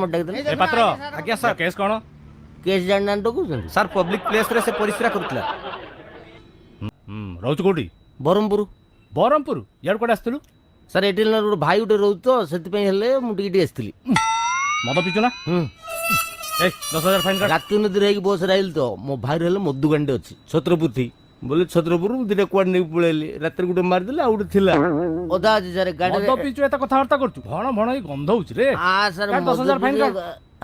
मत डाकिदेले ए पात्र आज्ञा सर केस कौन केस जानना डकुଛନ୍ତି सर पब्लिक प्लेस रे से परिश्रा करुतला रोच कोठी बरमपुर बरमपुर यार कोडे आस्तलु सर एटी गोटे भाई गोटे रोज तो से हेले मुझे आसती मद पिचु ना ए 10,000 फाइन कर राति नदी रही बस आइल तो मो भाई हेले मधुगांडे अच्छी छत्रपुर थी बोले छत्रपुर दुटा कुआड नहीं पड़ेली रात गोटे मारिदेले आ गोटे थिला अदा आज सर गाड़ी मद पिचु एता कथा वार्ता करछु भण भण ई गंध होउछ रे आ सर काट 10,000 फाइन कर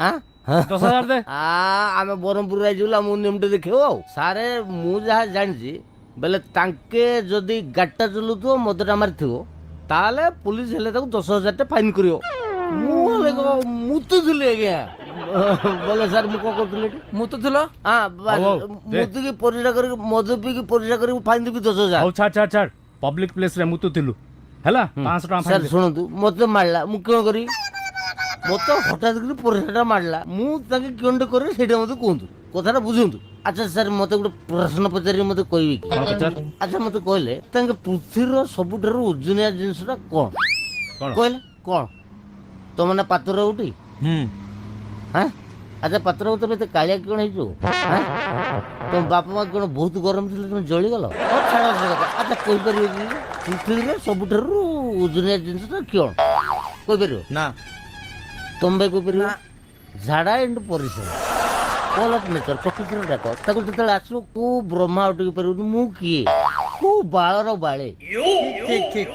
हां 10,000 दे आमे बरमपुर आइजुला मु नेमटे देखियो सारे मु जहा जानि बेले तांके जदी गाटा चलुथो मदटा मारिथियो ताले पुलिस हेले ताको 10,000 टे फाइन करियो मु हेले को मुतुथले आज्ञा बोले सर मु को करथले मुतुथलो हां मुतु की परिजा करी मद पी की परिजा करी फाइन देबी 10,000 हौ छाड़ पब्लिक प्लेस रे मुतु थिलु हैला 500 टका सर सुनतु मते मारला मु क्यों करी मते हठात करी परिजाटा मारला मु ताके क्योंडे करे सेटा मते कोंतु कथाटा बुझंतु अच्छा सर मते गोटे प्रश्न पचारि मते कहबी कि अच्छा मते कहले ताके पृथ्वीर सबुठार ओजनिया जिंसटा कोन कहले कोन तो मने पात्र उठी हां अच्छा पात्र तो ते कालिया कोन है जो हां तो बाप मां कोन बहुत गरम थिले तुम जळी गलो अच्छा कहि परियो कि पृथ्वीर सबुठार ओजनिया जिंसटा कोन कहि परियो ना तुम बे कहि परियो झाड़ा एंड परिसर कॉल ऑफ नेचर प्रकृति डाक ताको जतले आसो को ब्रह्मा उठी परियो मु किए को बाळर बाळे ठीक ठीक